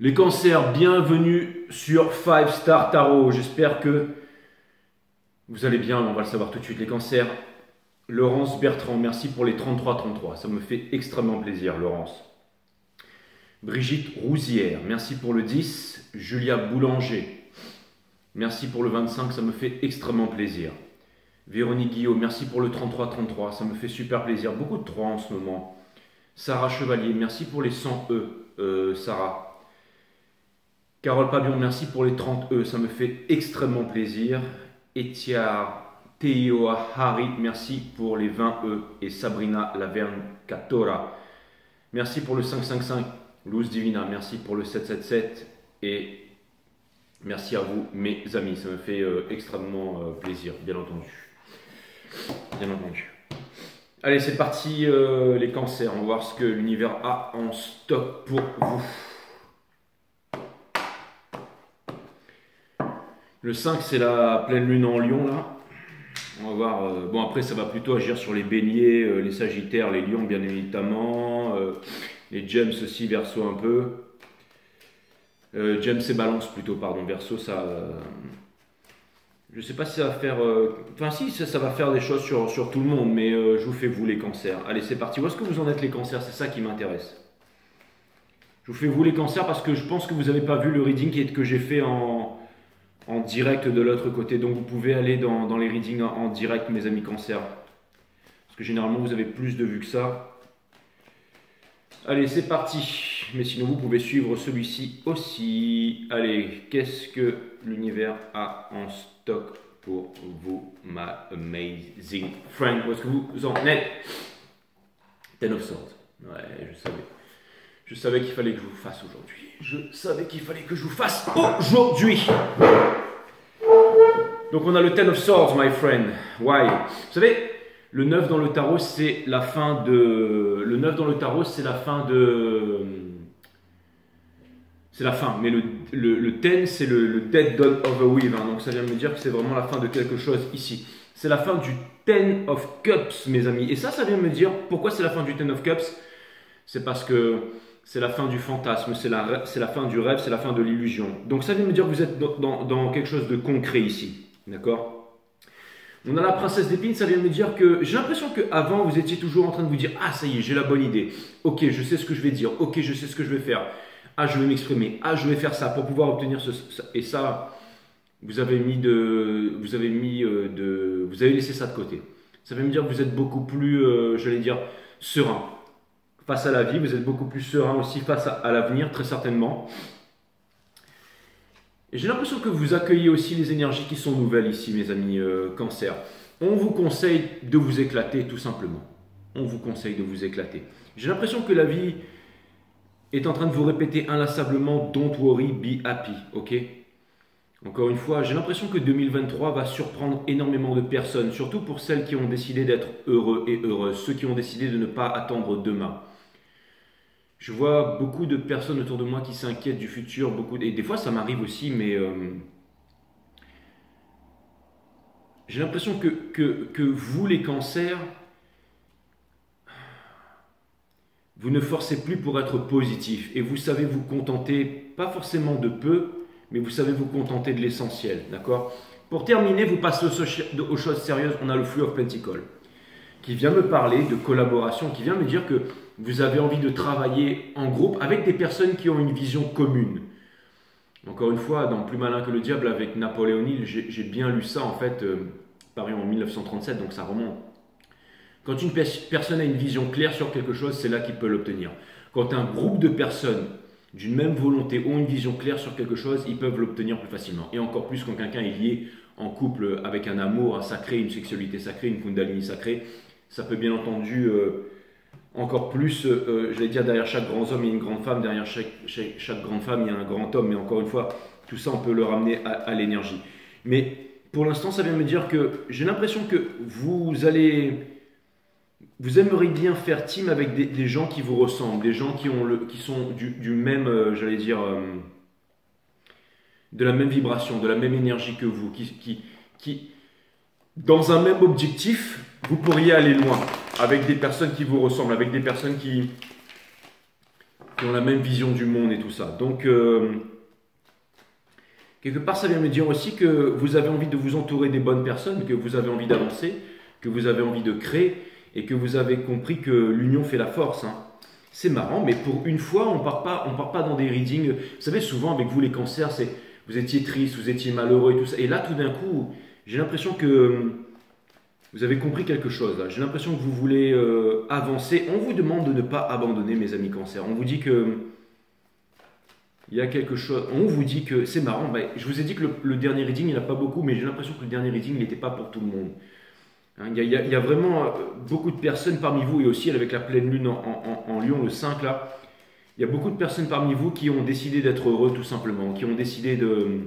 Les cancers, bienvenue sur 5 Star Tarot. J'espère que vous allez bien, on va le savoir tout de suite. Les cancers, Laurence Bertrand, merci pour les 33-33. Ça me fait extrêmement plaisir, Laurence. Brigitte Rousière, merci pour le 10. Julia Boulanger, merci pour le 25, ça me fait extrêmement plaisir. Véronique Guillaume, merci pour le 33-33, ça me fait super plaisir. Beaucoup de 3 en ce moment. Sarah Chevalier, merci pour les 100 E, Sarah. Carole Pabion, merci pour les 30 E, ça me fait extrêmement plaisir. Etiar Teohari, merci pour les 20 E. Et Sabrina Laverne Catora, merci pour le 555. Luz Divina, merci pour le 777. Et merci à vous, mes amis, ça me fait extrêmement plaisir, bien entendu. Bien entendu. Allez, c'est parti, les cancers. On va voir ce que l'univers a en stock pour vous. Le 5, c'est la pleine lune en lion, là. On va voir. Bon, après, ça va plutôt agir sur les béliers, les sagittaires, les lions, bien évidemment. Les gems aussi, verso un peu. Gems et balance plutôt, pardon. Verso, ça... je sais pas si ça va faire... Enfin, si, ça va faire des choses sur tout le monde, mais je vous fais vous, les cancers. Allez, c'est parti. Où est-ce que vous en êtes, les cancers? C'est ça qui m'intéresse. Je vous fais vous, les cancers, parce que je pense que vous n'avez pas vu le reading que j'ai fait en direct de l'autre côté. Donc, vous pouvez aller dans les readings en direct, mes amis cancers. Parce que généralement, vous avez plus de vues que ça. Allez, c'est parti. Mais sinon, vous pouvez suivre celui-ci aussi. Allez, qu'est-ce que l'univers a en stock pour vous, ma amazing friend? Où est-ce que vous en êtes? Ten of Swords. Ouais, je savais. Je savais qu'il fallait que je vous fasse aujourd'hui. Je savais qu'il fallait que je vous fasse aujourd'hui. Donc, on a le Ten of Swords, my friend. Why? Vous savez, le 9 dans le tarot, c'est la fin de... Le 9 dans le tarot, c'est la fin de... C'est la fin, mais le 10, c'est le Dead Dawn of a Weave. Hein, donc ça vient me dire que c'est vraiment la fin de quelque chose ici. C'est la fin du Ten of Cups, mes amis. Et ça vient me dire, pourquoi c'est la fin du Ten of Cups? C'est parce que c'est la fin du fantasme, c'est la fin du rêve, c'est la fin de l'illusion. Donc ça vient me dire que vous êtes dans quelque chose de concret ici. D'accord? On a la princesse d'épines, ça vient me dire que j'ai l'impression qu'avant, vous étiez toujours en train de vous dire « Ah, ça y est, j'ai la bonne idée. Ok, je sais ce que je vais dire. Ok, je sais ce que je vais faire. Ah, je vais m'exprimer. Ah, je vais faire ça pour pouvoir obtenir ça. » Et ça, vous avez laissé ça de côté. Ça veut me dire que vous êtes beaucoup plus, j'allais dire, serein face à la vie. Vous êtes beaucoup plus serein aussi face à l'avenir, très certainement. Et j'ai l'impression que vous accueillez aussi les énergies qui sont nouvelles ici, mes amis cancer. On vous conseille de vous éclater, tout simplement. On vous conseille de vous éclater. J'ai l'impression que la vie est en train de vous répéter inlassablement « Don't worry, be happy ». Ok? Encore une fois, j'ai l'impression que 2023 va surprendre énormément de personnes, surtout pour celles qui ont décidé d'être heureux et heureuses, ceux qui ont décidé de ne pas attendre demain. Je vois beaucoup de personnes autour de moi qui s'inquiètent du futur, et des fois ça m'arrive aussi, mais j'ai l'impression que vous, les cancers, vous ne forcez plus pour être positif et vous savez vous contenter, pas forcément de peu, mais vous savez vous contenter de l'essentiel, d'accord? Pour terminer, vous passez aux choses sérieuses. On a le Flux of Pentacles qui vient me parler de collaboration, qui vient me dire que vous avez envie de travailler en groupe avec des personnes qui ont une vision commune. Encore une fois, dans Plus malin que le diable avec Napoléon Hill, j'ai bien lu ça en fait, paru en 1937, donc ça remonte. Quand une personne a une vision claire sur quelque chose, c'est là qu'il peut l'obtenir. Quand un groupe de personnes d'une même volonté ont une vision claire sur quelque chose, ils peuvent l'obtenir plus facilement. Et encore plus quand quelqu'un est lié en couple avec un amour sacré, une sexualité sacrée, une kundalini sacrée, ça peut bien entendu encore plus, j'allais dire, derrière chaque grand homme il y a une grande femme, derrière chaque grande femme il y a un grand homme, mais encore une fois, tout ça on peut le ramener à l'énergie. Mais pour l'instant ça vient me dire que j'ai l'impression que vous aimeriez bien faire team avec des gens qui vous ressemblent, des gens qui sont du même, j'allais dire, de la même vibration, de la même énergie que vous, qui dans un même objectif, vous pourriez aller loin avec des personnes qui vous ressemblent, avec des personnes qui ont la même vision du monde et tout ça. Donc, quelque part, ça vient me dire aussi que vous avez envie de vous entourer des bonnes personnes, que vous avez envie d'avancer, que vous avez envie de créer et que vous avez compris que l'union fait la force. Hein. C'est marrant, mais pour une fois, on part pas dans des readings. Vous savez, souvent avec vous les cancers, c'est vous étiez triste, vous étiez malheureux et tout ça. Et là, tout d'un coup, j'ai l'impression que vous avez compris quelque chose. J'ai l'impression que vous voulez avancer. On vous demande de ne pas abandonner, mes amis cancers. On vous dit que il y a quelque chose. On vous dit que c'est marrant. Ben, je vous ai dit que le dernier reading, il n'y en a pas beaucoup, mais j'ai l'impression que le dernier reading, il n'était pas pour tout le monde. Hein, il y a vraiment beaucoup de personnes parmi vous, et aussi avec la pleine lune en Lion, le 5 là, il y a beaucoup de personnes parmi vous qui ont décidé d'être heureux tout simplement, qui ont décidé de...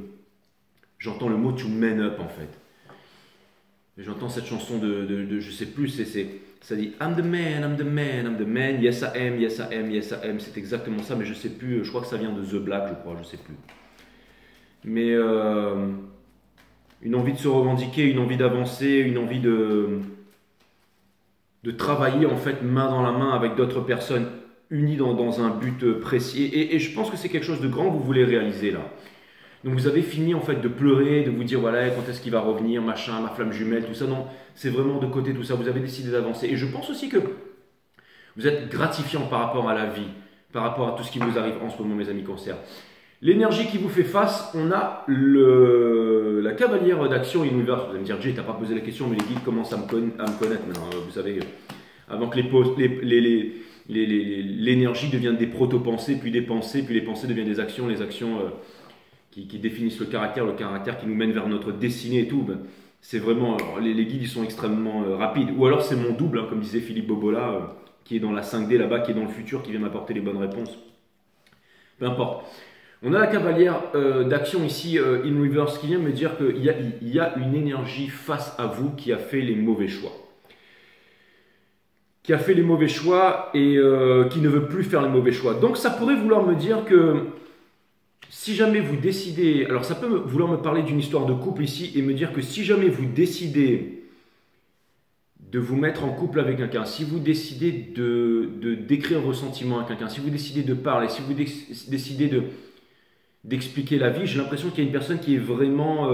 J'entends le mot to man up en fait. J'entends cette chanson de je sais plus, ça dit I'm the man, I'm the man, I'm the man, yes I am, yes I am, yes I am. C'est exactement ça, mais je sais plus, je crois que ça vient de The Black, je crois, je sais plus. Mais une envie de se revendiquer, une envie d'avancer, une envie de travailler en fait main dans la main avec d'autres personnes unies dans un but précis. Et je pense que c'est quelque chose de grand que vous voulez réaliser là. Donc vous avez fini en fait de pleurer, de vous dire voilà quand est-ce qu'il va revenir, machin, ma flamme jumelle, tout ça. Non, c'est vraiment de côté tout ça. Vous avez décidé d'avancer. Et je pense aussi que vous êtes gratifiant par rapport à la vie, par rapport à tout ce qui vous arrive en ce moment, mes amis cancers. L'énergie qui vous fait face, on a la cavalière d'action Univers. Vous allez me dire, Jay, t'as pas posé la question, mais les guides commencent à me connaître maintenant. Vous savez, avant que l'énergie devienne des proto-pensées, puis des pensées, puis les pensées deviennent des actions, les actions qui définissent le caractère qui nous mène vers notre destinée et tout. Ben, c'est vraiment, les guides ils sont extrêmement rapides. Ou alors c'est mon double, hein, comme disait Philippe Bobola, qui est dans la 5D là-bas, qui est dans le futur, qui vient m'apporter les bonnes réponses. Peu importe. On a la cavalière d'action ici, in reverse, qui vient me dire qu'il y a une énergie face à vous qui a fait les mauvais choix. Qui a fait les mauvais choix et qui ne veut plus faire les mauvais choix. Donc ça pourrait vouloir me dire que si jamais vous décidez, alors ça peut vouloir me parler d'une histoire de couple ici et me dire que si jamais vous décidez de vous mettre en couple avec quelqu'un, si vous décidez de décrire un ressentiment à quelqu'un, si vous décidez de parler, si vous décidez d'expliquer la vie, j'ai l'impression qu'il y a une personne qui est vraiment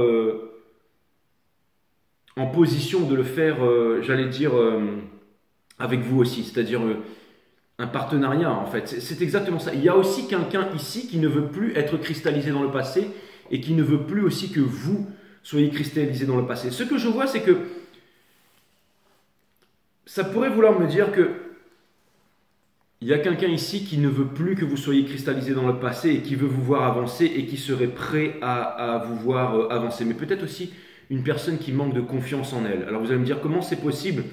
en position de le faire, j'allais dire, avec vous aussi, c'est-à-dire un partenariat en fait. C'est exactement ça. Il y a aussi quelqu'un ici qui ne veut plus être cristallisé dans le passé et qui ne veut plus aussi que vous soyez cristallisé dans le passé. Ce que je vois, c'est que ça pourrait vouloir me dire que il y a quelqu'un ici qui ne veut plus que vous soyez cristallisé dans le passé et qui veut vous voir avancer et qui serait prêt à vous voir avancer. Mais peut-être aussi une personne qui manque de confiance en elle. Alors vous allez me dire comment c'est possible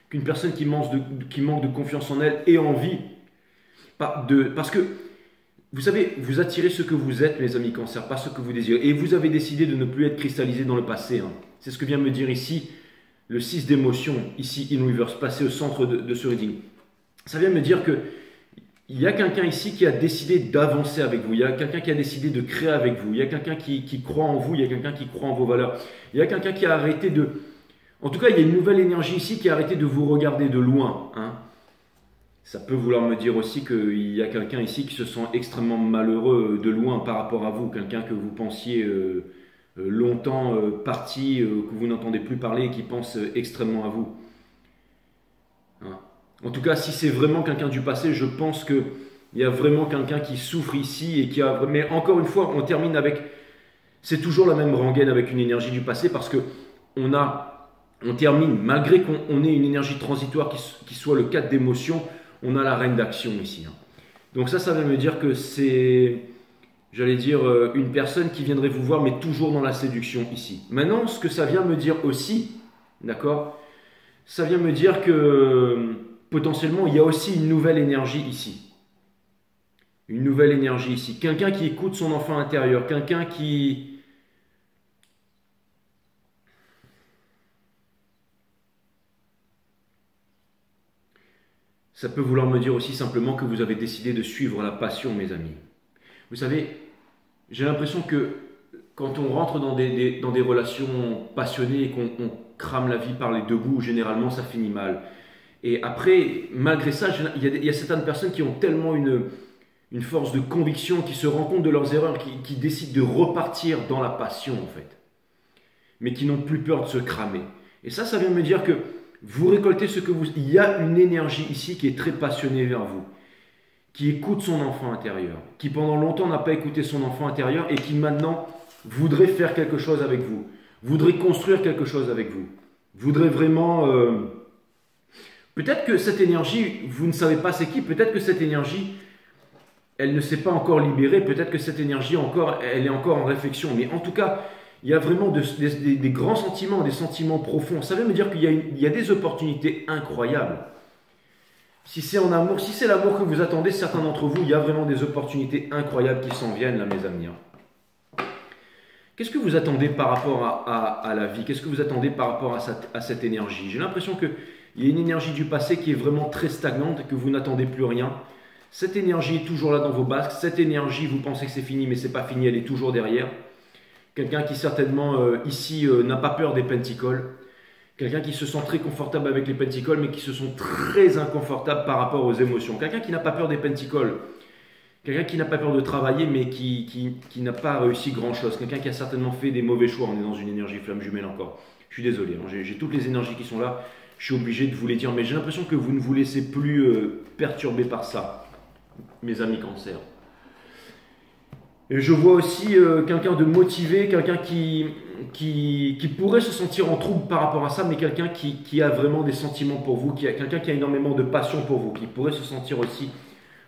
qu'une personne qui manque de confiance en elle ait envie. Parce que, vous savez, vous attirez ce que vous êtes, mes amis cancers, pas ce que vous désirez. Et vous avez décidé de ne plus être cristallisé dans le passé. Hein. C'est ce que vient me dire ici le 6 d'émotion, ici in reverse, placé au centre de ce reading. Ça vient me dire que il y a quelqu'un ici qui a décidé d'avancer avec vous. Il y a quelqu'un qui a décidé de créer avec vous. Il y a quelqu'un qui croit en vous. Il y a quelqu'un qui croit en vos valeurs. Il y a quelqu'un qui a arrêté de... En tout cas, il y a une nouvelle énergie ici qui a arrêté de vous regarder de loin. Hein. Ça peut vouloir me dire aussi qu'il y a quelqu'un ici qui se sent extrêmement malheureux de loin par rapport à vous. Quelqu'un que vous pensiez longtemps parti, que vous n'entendez plus parler et qui pense extrêmement à vous. Hein. En tout cas, si c'est vraiment quelqu'un du passé, je pense qu'il y a vraiment quelqu'un qui souffre ici et qui a... Mais encore une fois, on termine avec... C'est toujours la même rengaine avec une énergie du passé parce que on termine, malgré qu'on ait une énergie transitoire qui soit le 4 d'émotion, on a la reine d'action ici. Hein. Donc ça veut me dire que c'est, j'allais dire, une personne qui viendrait vous voir, mais toujours dans la séduction ici. Maintenant, ce que ça vient me dire aussi, d'accord, ça vient me dire que potentiellement, il y a aussi une nouvelle énergie ici. Une nouvelle énergie ici. Quelqu'un qui écoute son enfant intérieur, quelqu'un qui... Ça peut vouloir me dire aussi simplement que vous avez décidé de suivre la passion, mes amis. Vous savez, j'ai l'impression que quand on rentre dans des relations passionnées et qu'on crame la vie par les deux bouts, généralement ça finit mal. Et après, malgré ça, il y a certaines personnes qui ont tellement une force de conviction, qui se rend compte de leurs erreurs, qui décident de repartir dans la passion en fait, mais qui n'ont plus peur de se cramer. Et ça vient me dire que vous récoltez ce que vous... Il y a une énergie ici qui est très passionnée vers vous, qui écoute son enfant intérieur, qui pendant longtemps n'a pas écouté son enfant intérieur et qui maintenant voudrait faire quelque chose avec vous, voudrait construire quelque chose avec vous, voudrait vraiment... Peut-être que cette énergie, vous ne savez pas c'est qui, peut-être que cette énergie, elle ne s'est pas encore libérée, peut-être que cette énergie, elle est encore en réflexion, mais en tout cas, il y a vraiment des grands sentiments, des sentiments profonds. Ça veut me dire qu'il y a des opportunités incroyables. Si c'est en amour, si c'est l'amour que vous attendez, certains d'entre vous, il y a vraiment des opportunités incroyables qui s'en viennent là, mes amis. Qu'est-ce que vous attendez par rapport à la vie? Qu'est-ce que vous attendez par rapport à cette énergie? J'ai l'impression qu'il y a une énergie du passé qui est vraiment très stagnante et que vous n'attendez plus rien. Cette énergie est toujours là dans vos basques. Cette énergie, vous pensez que c'est fini, mais ce n'est pas fini, elle est toujours derrière. Quelqu'un qui certainement ici n'a pas peur des pentacoles. Quelqu'un qui se sent très confortable avec les pentacoles, mais qui se sent très inconfortable par rapport aux émotions. Quelqu'un qui n'a pas peur des pentacoles. Quelqu'un qui n'a pas peur de travailler, mais qui n'a pas réussi grand-chose. Quelqu'un qui a certainement fait des mauvais choix. On est dans une énergie flamme jumelle encore. Je suis désolé, hein, j'ai toutes les énergies qui sont là. Je suis obligé de vous les dire, mais j'ai l'impression que vous ne vous laissez plus perturber par ça, mes amis cancer. Et je vois aussi quelqu'un de motivé, quelqu'un qui pourrait se sentir en trouble par rapport à ça, mais quelqu'un qui a vraiment des sentiments pour vous, quelqu'un qui a énormément de passion pour vous, qui pourrait se sentir aussi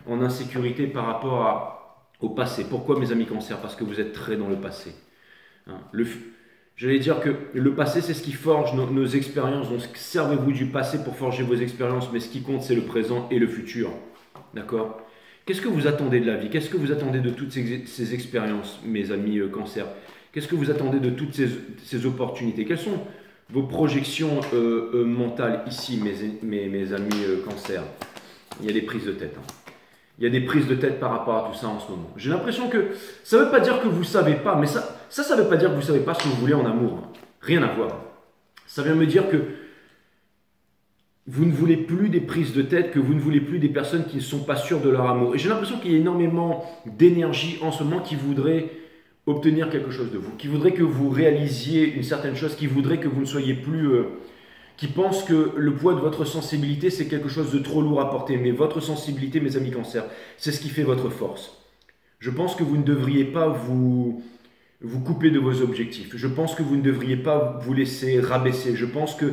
en insécurité par rapport au passé. Pourquoi, mes amis cancer? Parce que vous êtes très dans le passé. Hein, j'allais dire que le passé, c'est ce qui forge nos expériences. Donc, servez-vous du passé pour forger vos expériences, mais ce qui compte, c'est le présent et le futur. D'accord? Qu'est-ce que vous attendez de la vie? Qu'est-ce que vous attendez de toutes ces expériences, mes amis cancer? Qu'est-ce que vous attendez de toutes ces opportunités? Quelles sont vos projections mentales ici, mes amis cancer? Il y a des prises de tête. Hein. Il y a des prises de tête par rapport à tout ça en ce moment. J'ai l'impression que ça ne veut pas dire que vous ne savez pas, mais ça ne veut pas dire que vous ne savez pas ce que vous voulez en amour. Hein. Rien à voir. Ça vient me dire que vous ne voulez plus des prises de tête, que vous ne voulez plus des personnes qui ne sont pas sûres de leur amour. Et j'ai l'impression qu'il y a énormément d'énergie en ce moment qui voudrait obtenir quelque chose de vous, qui voudrait que vous réalisiez une certaine chose, qui voudrait que vous ne soyez plus... qui pense que le poids de votre sensibilité, c'est quelque chose de trop lourd à porter. Mais votre sensibilité, mes amis cancer, c'est ce qui fait votre force. Je pense que vous ne devriez pas vous couper de vos objectifs. Je pense que vous ne devriez pas vous laisser rabaisser. Je pense que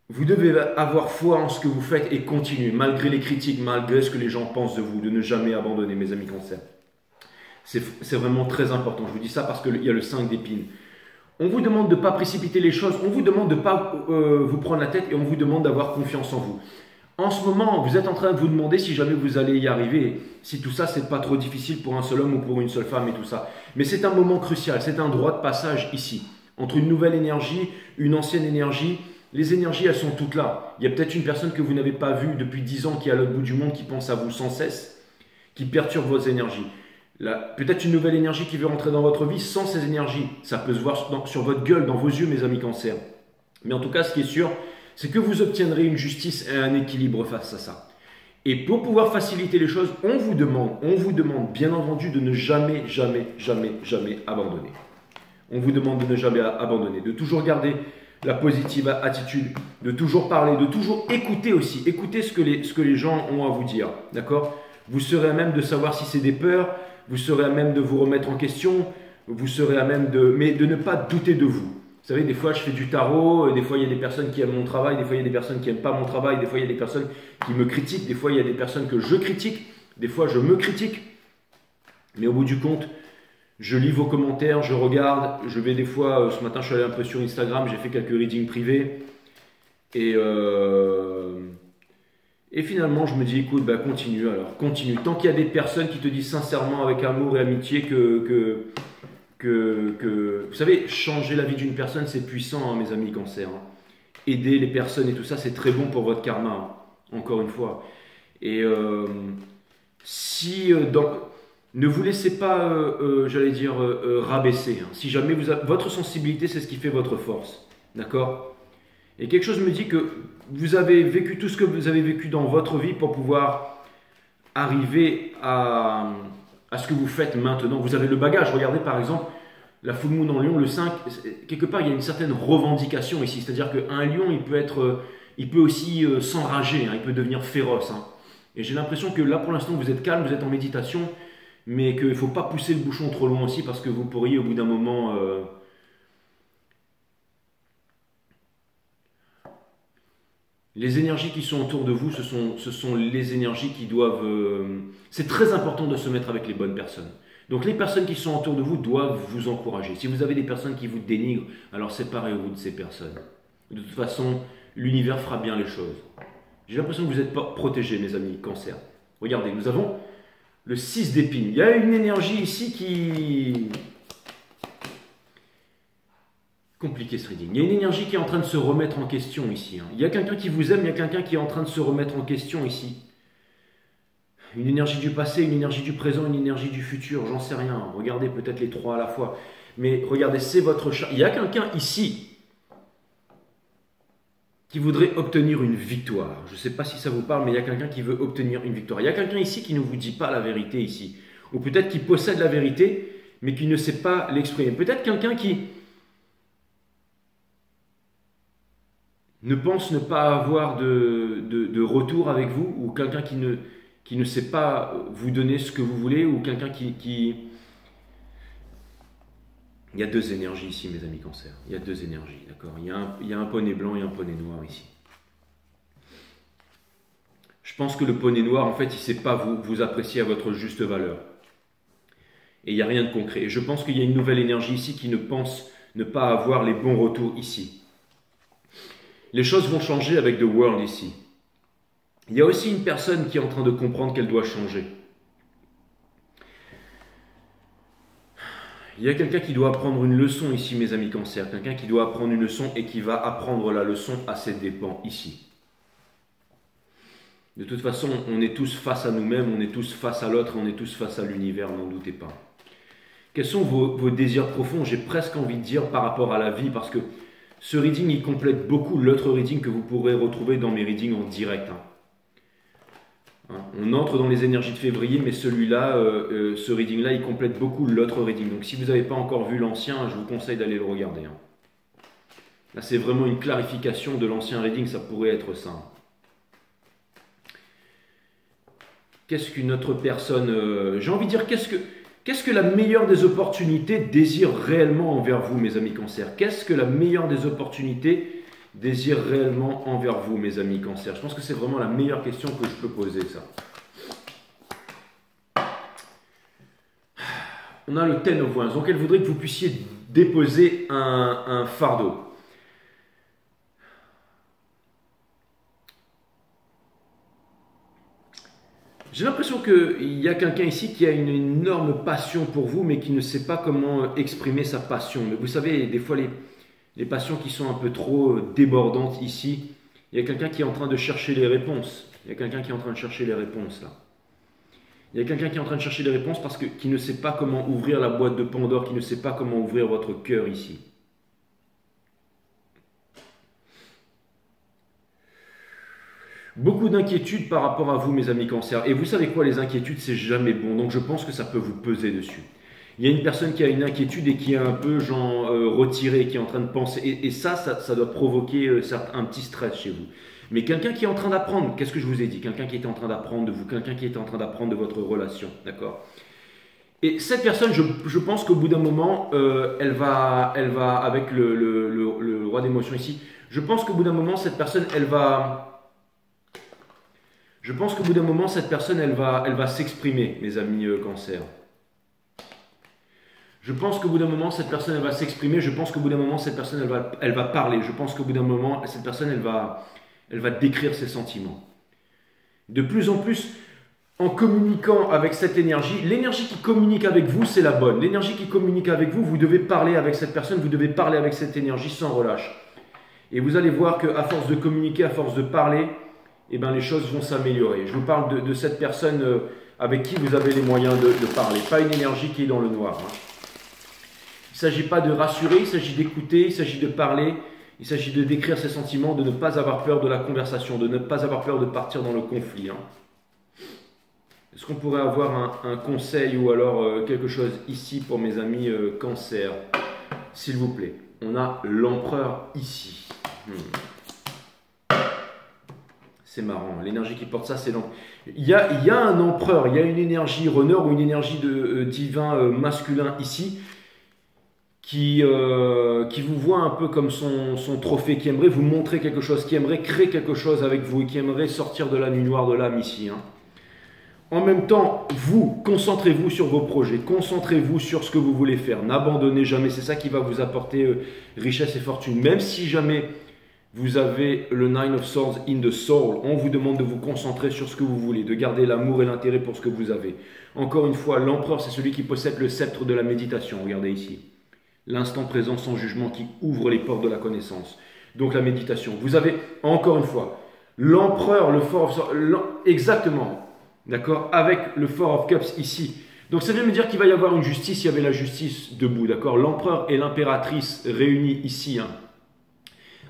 vous devez avoir foi en ce que vous faites et continuer, malgré les critiques, malgré ce que les gens pensent de vous, de ne jamais abandonner, mes amis cancer. C'est vraiment très important. Je vous dis ça parce qu'il y a le 5 d'épines. On vous demande de ne pas précipiter les choses, on vous demande de ne pas vous prendre la tête et on vous demande d'avoir confiance en vous. En ce moment, vous êtes en train de vous demander si jamais vous allez y arriver, si tout ça, c'est pas trop difficile pour un seul homme ou pour une seule femme et tout ça. Mais c'est un moment crucial, c'est un droit de passage ici, entre une nouvelle énergie, une ancienne énergie. Les énergies, elles sont toutes là. Il y a peut-être une personne que vous n'avez pas vue depuis 10 ans qui est à l'autre bout du monde, qui pense à vous sans cesse, qui perturbe vos énergies. Peut-être une nouvelle énergie qui veut rentrer dans votre vie sans ces énergies. Ça peut se voir sur votre gueule, dans vos yeux, mes amis cancer. Mais en tout cas, ce qui est sûr, c'est que vous obtiendrez une justice et un équilibre face à ça. Et pour pouvoir faciliter les choses, on vous demande bien entendu de ne jamais, jamais, jamais, jamais abandonner. On vous demande de ne jamais abandonner, de toujours garder la positive attitude, de toujours parler, de toujours écouter aussi. Écoutez ce que les gens ont à vous dire, d'accord? Vous serez à même de savoir si c'est des peurs, vous serez à même de vous remettre en question, vous serez à même mais de ne pas douter de vous. Vous savez, des fois je fais du tarot, des fois il y a des personnes qui aiment mon travail, des fois il y a des personnes qui n'aiment pas mon travail, des fois il y a des personnes qui me critiquent, des fois il y a des personnes que je critique, des fois je me critique. Mais au bout du compte, je lis vos commentaires, je regarde, je vais des fois, ce matin je suis allé un peu sur Instagram, j'ai fait quelques readings privés. Et finalement, je me dis, écoute, bah, continue alors, continue. Tant qu'il y a des personnes qui te disent sincèrement, avec amour et amitié, vous savez, changer la vie d'une personne, c'est puissant, hein, mes amis cancer. Hein. Aider les personnes et tout ça, c'est très bon pour votre karma, hein, encore une fois. Et ne vous laissez pas, j'allais dire, rabaisser. Hein. Si jamais votre sensibilité, c'est ce qui fait votre force. D'accord ? Et quelque chose me dit que vous avez vécu tout ce que vous avez vécu dans votre vie pour pouvoir arriver à ce que vous faites maintenant. Vous avez le bagage. Regardez par exemple la full moon en lion, le 5. Quelque part, il y a une certaine revendication ici. C'est-à-dire qu'un lion, il peut aussi s'enrager, hein, il peut devenir féroce. Hein. Et j'ai l'impression que là, pour l'instant, vous êtes calme, vous êtes en méditation, mais qu'il ne faut pas pousser le bouchon trop loin aussi parce que vous pourriez au bout d'un moment... Les énergies qui sont autour de vous, ce sont les énergies qui doivent... c'est très important de se mettre avec les bonnes personnes. Donc les personnes qui sont autour de vous doivent vous encourager. Si vous avez des personnes qui vous dénigrent, alors séparez-vous de ces personnes. De toute façon, l'univers fera bien les choses. J'ai l'impression que vous n'êtes pas protégés, mes amis, cancer. Regardez, nous avons le 6 d'épines. Il y a une énergie ici qui... Compliqué ce reading. Il y a une énergie qui est en train de se remettre en question ici. Hein. Il y a quelqu'un qui vous aime, il y a quelqu'un qui est en train de se remettre en question ici. Une énergie du passé, une énergie du présent, une énergie du futur, j'en sais rien. Regardez peut-être les trois à la fois. Mais regardez, c'est votre chat. Il y a quelqu'un ici qui voudrait obtenir une victoire. Je ne sais pas si ça vous parle, mais il y a quelqu'un qui veut obtenir une victoire. Il y a quelqu'un ici qui ne vous dit pas la vérité ici. Ou peut-être qui possède la vérité, mais qui ne sait pas l'exprimer. Peut-être quelqu'un qui ne pense ne pas avoir de retour avec vous, ou quelqu'un qui ne sait pas vous donner ce que vous voulez, ou quelqu'un qui... Il y a deux énergies ici, mes amis cancer. Il y a deux énergies, d'accord. Il y a un poney blanc et un poney noir ici. Je pense que le poney noir, en fait, il ne sait pas vous apprécier à votre juste valeur. Et il n'y a rien de concret. Et je pense qu'il y a une nouvelle énergie ici qui ne pense ne pas avoir les bons retours ici. Les choses vont changer avec The World ici. Il y a aussi une personne qui est en train de comprendre qu'elle doit changer. Il y a quelqu'un qui doit apprendre une leçon ici, mes amis cancer. Quelqu'un qui doit apprendre une leçon et qui va apprendre la leçon à ses dépens ici. De toute façon, on est tous face à nous-mêmes, on est tous face à l'autre, on est tous face à l'univers, n'en doutez pas. Quels sont vos désirs profonds? J'ai presque envie de dire par rapport à la vie, parce que ce reading, il complète beaucoup l'autre reading que vous pourrez retrouver dans mes readings en direct. On entre dans les énergies de février, mais celui-là, ce reading-là, il complète beaucoup l'autre reading. Donc si vous n'avez pas encore vu l'ancien, je vous conseille d'aller le regarder. Là, c'est vraiment une clarification de l'ancien reading, ça pourrait être ça. Qu'est-ce qu'une autre personne... j'ai envie de dire, qu'est-ce que la meilleure des opportunités désire réellement envers vous, mes amis cancer? Qu'est-ce que la meilleure des opportunités désire réellement envers vous, mes amis cancer? Je pense que c'est vraiment la meilleure question que je peux poser, ça. On a le Ten of Wands. Donc, elle voudrait que vous puissiez déposer un fardeau. J'ai l'impression qu'il y a quelqu'un ici qui a une énorme passion pour vous, mais qui ne sait pas comment exprimer sa passion. Mais vous savez, des fois, les passions qui sont un peu trop débordantes ici, il y a quelqu'un qui est en train de chercher les réponses. Il y a quelqu'un qui est en train de chercher les réponses, là. Il y a quelqu'un qui est en train de chercher les réponses parce qu'il ne sait pas comment ouvrir la boîte de Pandore, qui ne sait pas comment ouvrir votre cœur ici. Beaucoup d'inquiétudes par rapport à vous, mes amis cancer. Et vous savez quoi, les inquiétudes, c'est jamais bon. Donc je pense que ça peut vous peser dessus. Il y a une personne qui a une inquiétude et qui est un peu genre retirée, qui est en train de penser. Et ça doit provoquer un petit stress chez vous. Mais quelqu'un qui est en train d'apprendre, qu'est-ce que je vous ai dit? Quelqu'un qui est en train d'apprendre de vous, quelqu'un qui est en train d'apprendre de votre relation, d'accord? Et cette personne, je pense qu'au bout d'un moment, elle va avec le roi d'émotion ici, je pense qu'au bout d'un moment, cette personne, elle va s'exprimer, mes amis cancer. Je pense qu'au bout d'un moment, cette personne, elle va s'exprimer. Je pense qu'au bout d'un moment, cette personne, elle va parler. Je pense qu'au bout d'un moment, cette personne, elle va décrire ses sentiments. De plus en plus, en communiquant avec cette énergie, l'énergie qui communique avec vous, c'est la bonne. L'énergie qui communique avec vous, vous devez parler avec cette personne, vous devez parler avec cette énergie sans relâche. Et vous allez voir qu'à force de communiquer, à force de parler, eh ben, les choses vont s'améliorer. Je vous parle de cette personne avec qui vous avez les moyens de parler, pas une énergie qui est dans le noir. Il ne s'agit pas de rassurer, il s'agit d'écouter, il s'agit de parler, il s'agit de décrire ses sentiments, de ne pas avoir peur de la conversation, de ne pas avoir peur de partir dans le conflit. Est-ce qu'on pourrait avoir un conseil ou alors quelque chose ici pour mes amis cancer, s'il vous plaît? On a l'empereur ici. C'est marrant, l'énergie qui porte ça, c'est l'empereur. Il y a un empereur, il y a une énergie runner ou une énergie de divin masculin ici qui vous voit un peu comme son trophée, qui aimerait vous montrer quelque chose, qui aimerait créer quelque chose avec vous et qui aimerait sortir de la nuit noire de l'âme ici. En même temps, vous, concentrez-vous sur vos projets, concentrez-vous sur ce que vous voulez faire, n'abandonnez jamais, c'est ça qui va vous apporter richesse et fortune. Même si jamais vous avez le Nine of Swords in the Soul, on vous demande de vous concentrer sur ce que vous voulez, de garder l'amour et l'intérêt pour ce que vous avez. Encore une fois, l'empereur, c'est celui qui possède le sceptre de la méditation, regardez ici. L'instant présent sans jugement qui ouvre les portes de la connaissance. Donc la méditation. Vous avez, encore une fois, l'empereur, le Four of Swords, exactement, d'accord, avec le Four of Cups ici. Donc ça vient me dire qu'il va y avoir une justice, il y avait la justice debout, d'accord. L'empereur et l'impératrice réunis ici,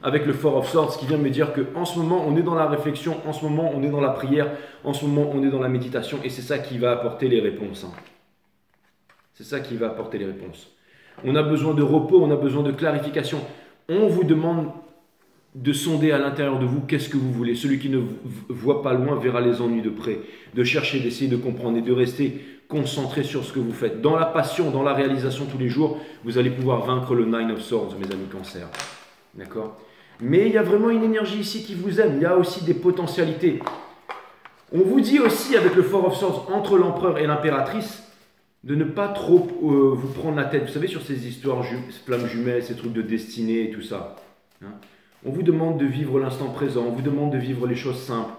avec le Four of Swords, ce qui vient me dire qu'en ce moment, on est dans la réflexion, en ce moment, on est dans la prière, en ce moment, on est dans la méditation, et c'est ça qui va apporter les réponses. C'est ça qui va apporter les réponses. On a besoin de repos, on a besoin de clarification. On vous demande de sonder à l'intérieur de vous qu'est-ce que vous voulez. Celui qui ne voit pas loin verra les ennuis de près. De chercher, d'essayer de comprendre et de rester concentré sur ce que vous faites. Dans la passion, dans la réalisation tous les jours, vous allez pouvoir vaincre le Nine of Swords, mes amis cancer. D'accord? Mais il y a vraiment une énergie ici qui vous aime. Il y a aussi des potentialités. On vous dit aussi avec le Four of Swords entre l'empereur et l'impératrice de ne pas trop vous prendre la tête. Vous savez, sur ces histoires flammes jumelles, ces trucs de destinée et tout ça. On vous demande de vivre l'instant présent, on vous demande de vivre les choses simples,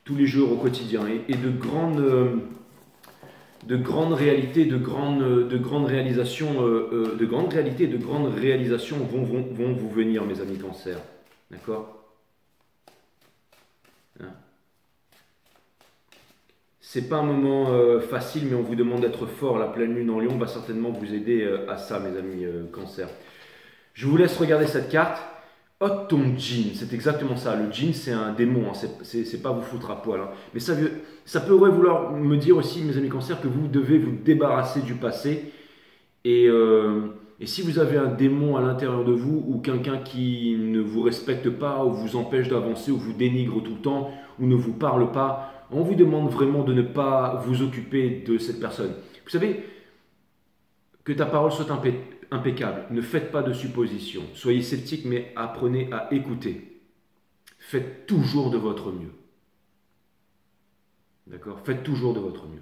tous les jours au quotidien. Et de grandes réalités, de grandes réalisations vont vous venir, mes amis cancer. D'accord? C'est pas un moment facile, mais on vous demande d'être fort. La pleine lune en Lion va certainement vous aider à ça, mes amis cancer. Je vous laisse regarder cette carte. Hot ton djinn, c'est exactement ça. Le djinn, c'est un démon, c'est pas vous foutre à poil. Mais ça pourrait vouloir me dire aussi, mes amis cancer, que vous devez vous débarrasser du passé. Et si vous avez un démon à l'intérieur de vous, ou quelqu'un qui ne vous respecte pas, ou vous empêche d'avancer, ou vous dénigre tout le temps, ou ne vous parle pas, on vous demande vraiment de ne pas vous occuper de cette personne. Vous savez, que ta parole soit impeccable. Ne faites pas de suppositions. Soyez sceptiques, mais apprenez à écouter. Faites toujours de votre mieux. D'accord? Faites toujours de votre mieux.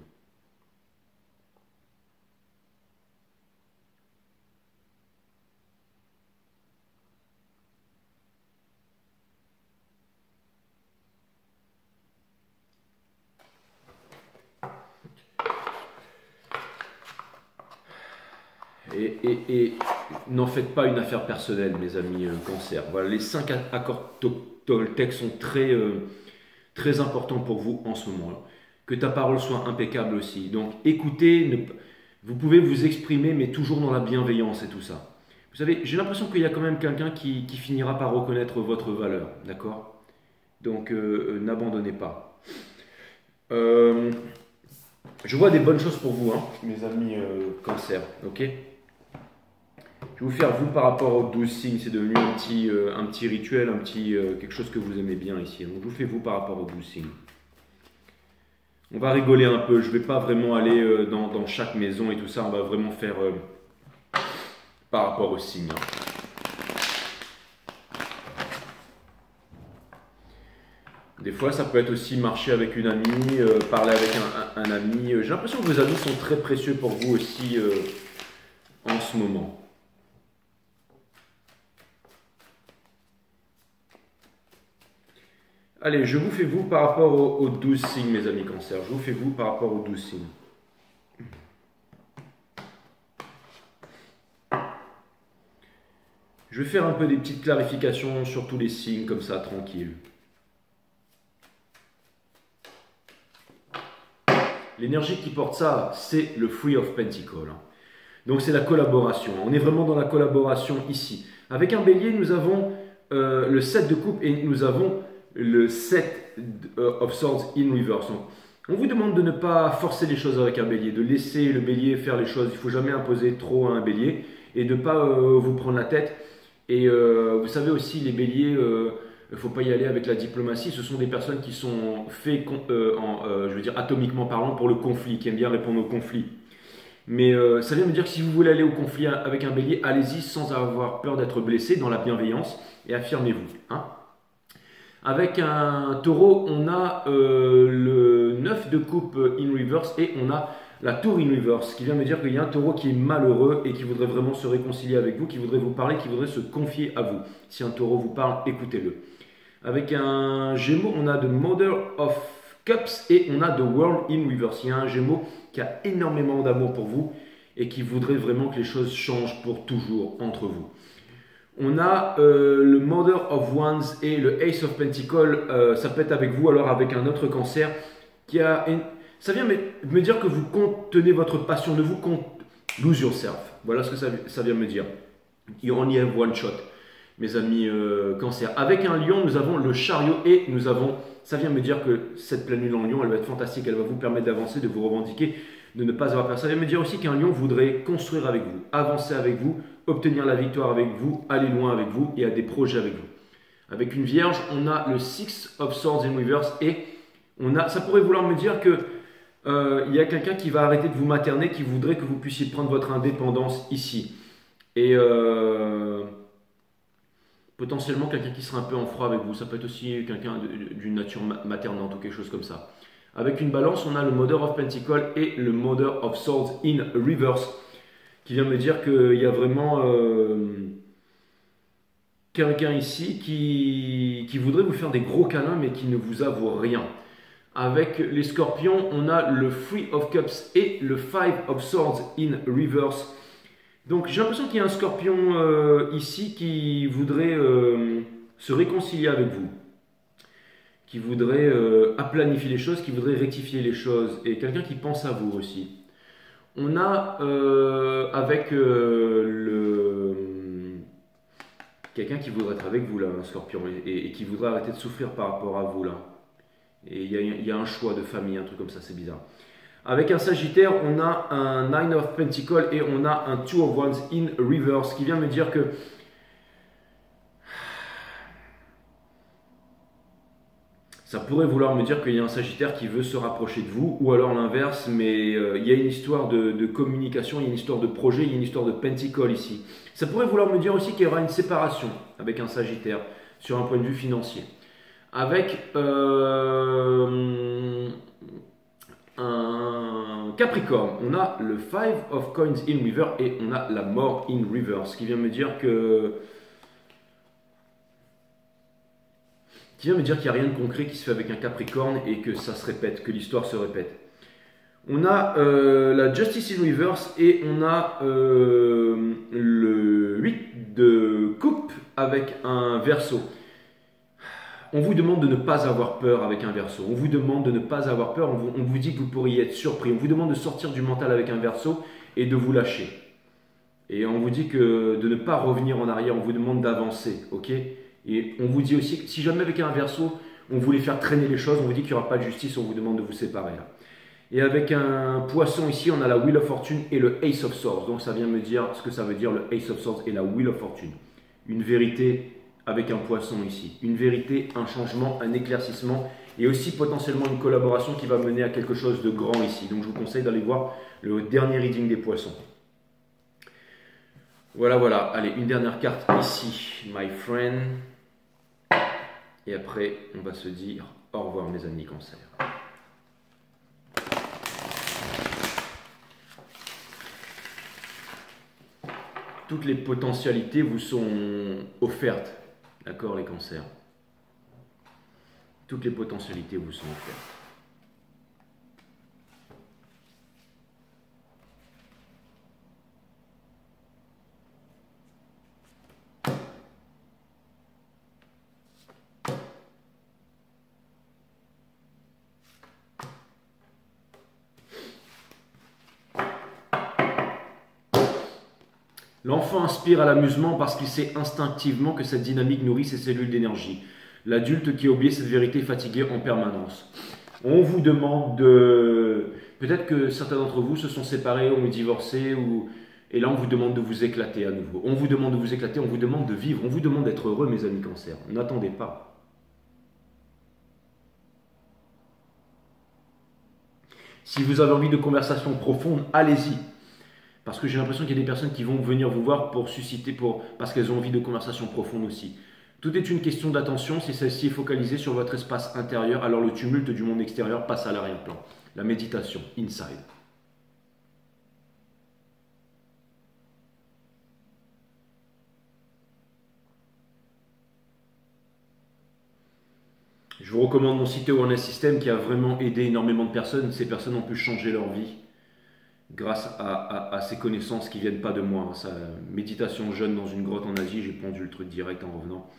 Et n'en faites pas une affaire personnelle, mes amis cancer. Voilà, les 5 accords Toltec sont très importants pour vous en ce moment-là. Que ta parole soit impeccable aussi. Donc écoutez, vous pouvez vous exprimer, mais toujours dans la bienveillance et tout ça. Vous savez, j'ai l'impression qu'il y a quand même quelqu'un qui finira par reconnaître votre valeur. D'accord? Donc n'abandonnez pas. Je vois des bonnes choses pour vous, mes amis cancer. Ok? Je vais vous faire, vous, par rapport aux 12 signes, c'est devenu un petit rituel, quelque chose que vous aimez bien ici. Donc, je vous fais, vous, par rapport aux 12 signes. On va rigoler un peu, je ne vais pas vraiment aller dans chaque maison et tout ça, on va vraiment faire par rapport aux signes. Des fois, ça peut être aussi marcher avec une amie, parler avec un ami. J'ai l'impression que vos amis sont très précieux pour vous aussi en ce moment. Allez, je vous fais vous par rapport aux 12 signes, mes amis cancer. Je vous fais vous par rapport aux 12 signes. Je vais faire un peu des petites clarifications sur tous les signes, comme ça, tranquille. L'énergie qui porte ça, c'est le Three of Pentacles. Donc c'est la collaboration. On est vraiment dans la collaboration ici. Avec un bélier, nous avons le 7 de coupe et nous avons le 7 of Swords in reverse. Donc, On vous demande de ne pas forcer les choses avec un bélier, de laisser le bélier faire les choses. Il ne faut jamais imposer trop à un bélier et de ne pas vous prendre la tête. Et vous savez aussi, les béliers, il ne faut pas y aller avec la diplomatie. Ce sont des personnes qui sont faites, je veux dire, atomiquement parlant, pour le conflit, qui aiment bien répondre au conflit. Mais ça vient me dire que si vous voulez aller au conflit avec un bélier, allez-y sans avoir peur d'être blessé, dans la bienveillance, et affirmez-vous. Hein. Avec un taureau, on a le 9 de coupe in reverse et on a la tour in reverse, ce qui vient me dire qu'il y a un taureau qui est malheureux et qui voudrait vraiment se réconcilier avec vous, qui voudrait vous parler, qui voudrait se confier à vous. Si un taureau vous parle, écoutez-le. Avec un gémeau, on a The Mother of Cups et on a The World in reverse. Il y a un gémeau qui a énormément d'amour pour vous et qui voudrait vraiment que les choses changent pour toujours entre vous. On a le Mother of Wands et le Ace of Pentacles, ça peut être avec vous, alors avec un autre cancer qui a... Ça vient me dire que vous contenez votre passion de vous, lose yourself. Voilà ce que ça vient me dire. You only have one shot, mes amis cancer. Avec un lion, nous avons le chariot et nous avons... Ça vient me dire que cette pleine lune en lion, elle va être fantastique, elle va vous permettre d'avancer, de vous revendiquer, de ne pas avoir peur. Ça vient me dire aussi qu'un lion voudrait construire avec vous, avancer avec vous, obtenir la victoire avec vous, aller loin avec vous et à des projets avec vous. Avec une vierge, on a le Six of Swords in reverse et ça pourrait vouloir me dire que il y a quelqu'un qui va arrêter de vous materner, qui voudrait que vous puissiez prendre votre indépendance ici. Et potentiellement quelqu'un qui sera un peu en froid avec vous. Ça peut être aussi quelqu'un d'une nature maternante ou quelque chose comme ça. Avec une balance, on a le Mother of Pentacles et le Mother of Swords in reverse, qui vient me dire qu'il y a vraiment quelqu'un ici qui voudrait vous faire des gros câlins mais qui ne vous avoue rien. Avec les scorpions, on a le Three of Cups et le Five of Swords in reverse. Donc j'ai l'impression qu'il y a un scorpion ici qui voudrait se réconcilier avec vous, qui voudrait aplanifier les choses, qui voudrait rectifier les choses, et quelqu'un qui pense à vous aussi. On a avec quelqu'un qui voudrait être avec vous là, un scorpion, et qui voudrait arrêter de souffrir par rapport à vous là. Et il y a un choix de famille, un truc comme ça, c'est bizarre. Avec un Sagittaire, on a un Nine of Pentacles et on a un Two of Wands in reverse, qui vient me dire que ça pourrait vouloir me dire qu'il y a un Sagittaire qui veut se rapprocher de vous, ou alors l'inverse, mais il y a une histoire de communication, il y a une histoire de projet, il y a une histoire de Pentacle ici. Ça pourrait vouloir me dire aussi qu'il y aura une séparation avec un Sagittaire sur un point de vue financier. Avec un Capricorne, on a le Five of Coins in reverse et on a la mort in reverse, ce qui vient me dire que... qui vient me dire qu'il n'y a rien de concret qui se fait avec un Capricorne et que ça se répète, que l'histoire se répète. On a la Justice in reverse et on a le 8 de coupe avec un Verseau. On vous demande de ne pas avoir peur avec un Verseau. On vous demande de ne pas avoir peur. On vous dit que vous pourriez être surpris. On vous demande de sortir du mental avec un Verseau et de vous lâcher. Et on vous dit que de ne pas revenir en arrière. On vous demande d'avancer. Ok ? Et on vous dit aussi que si jamais avec un Verseau, on voulait faire traîner les choses, on vous dit qu'il n'y aura pas de justice. On vous demande de vous séparer. Là. Et avec un Poisson ici, on a la Wheel of Fortune et le Ace of Swords. Donc ça vient me dire ce que ça veut dire le Ace of Swords et la Wheel of Fortune. Une vérité avec un Poisson ici. Une vérité, un changement, un éclaircissement et aussi potentiellement une collaboration qui va mener à quelque chose de grand ici. Donc je vous conseille d'aller voir le dernier reading des Poissons. Voilà, voilà. Allez, une dernière carte ici, my friend. Et après, on va se dire au revoir mes amis Cancer. Toutes les potentialités vous sont offertes. D'accord, les cancers. Toutes les potentialités vous sont offertes. L'enfant aspire à l'amusement parce qu'il sait instinctivement que cette dynamique nourrit ses cellules d'énergie. L'adulte qui a oublié cette vérité est fatigué en permanence. On vous demande de... Peut-être que certains d'entre vous se sont séparés, ont divorcé, et là on vous demande de vous éclater à nouveau. On vous demande de vous éclater, on vous demande de vivre, on vous demande d'être heureux, mes amis Cancer. N'attendez pas. Si vous avez envie de conversations profondes, allez-y. Parce que j'ai l'impression qu'il y a des personnes qui vont venir vous voir pour susciter, parce qu'elles ont envie de conversations profondes aussi. Tout est une question d'attention. Si celle-ci est focalisée sur votre espace intérieur, alors le tumulte du monde extérieur passe à l'arrière-plan. La méditation, inside. Je vous recommande mon site Awareness System qui a vraiment aidé énormément de personnes. Ces personnes ont pu changer leur vie grâce à ces connaissances qui ne viennent pas de moi. Méditation jeune dans une grotte en Asie, j'ai pondu le truc direct en revenant.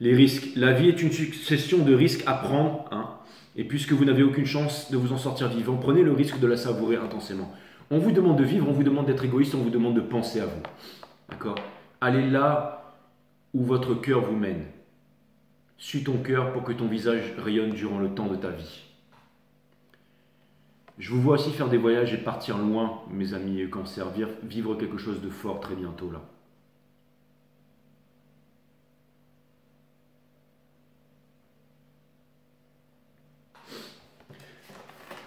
Les risques. La vie est une succession de risques à prendre. Et puisque vous n'avez aucune chance de vous en sortir vivant, prenez le risque de la savourer intensément. On vous demande de vivre, on vous demande d'être égoïste, on vous demande de penser à vous. D'accord? Allez là où votre cœur vous mène. Suis ton cœur pour que ton visage rayonne durant le temps de ta vie. Je vous vois aussi faire des voyages et partir loin, mes amis Cancer, vivre quelque chose de fort très bientôt là.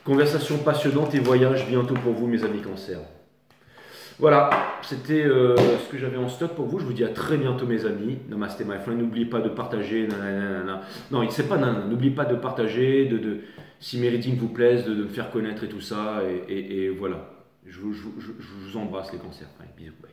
Conversation passionnante et voyage bientôt pour vous, mes amis Cancer. Voilà, c'était ce que j'avais en stock pour vous. Je vous dis à très bientôt, mes amis. Namaste, my friend. N'oubliez pas de partager. Nanana. Non, c'est pas nanana. N'oubliez pas de partager, si mes readings vous plaisent, de me faire connaître et tout ça. Et voilà. Je vous embrasse, les cancers. Allez, bisous. Bye.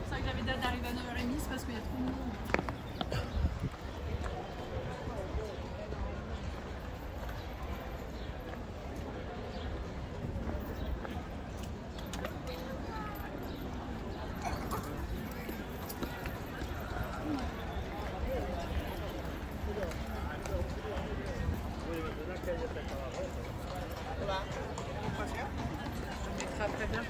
C'est vrai que j'avais date d'arriver à 9h30, c'est parce qu'il y a trop de monde. Très bien.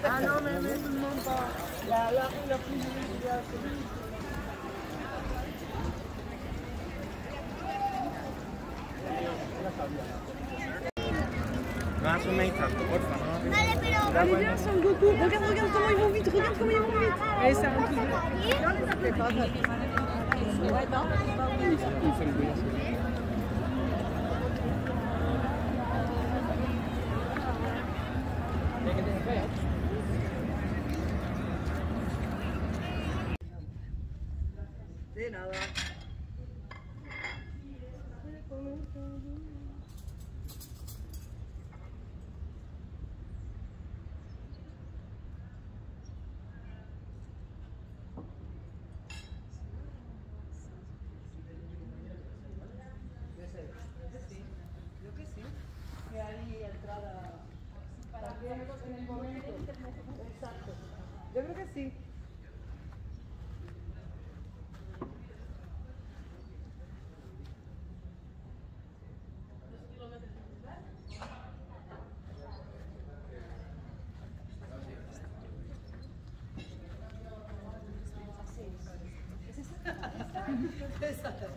Ah non, mais tout le monde pas. La rue la plus immédiate. Allez bien, Son Goku. Regarde comment ils vont vite. Regarde comment ils vont vite. Allez, ça rentre. De nada. Yo que sí. Que hay entrada también en el momento. Exacto. Yo creo que sí. Exacto.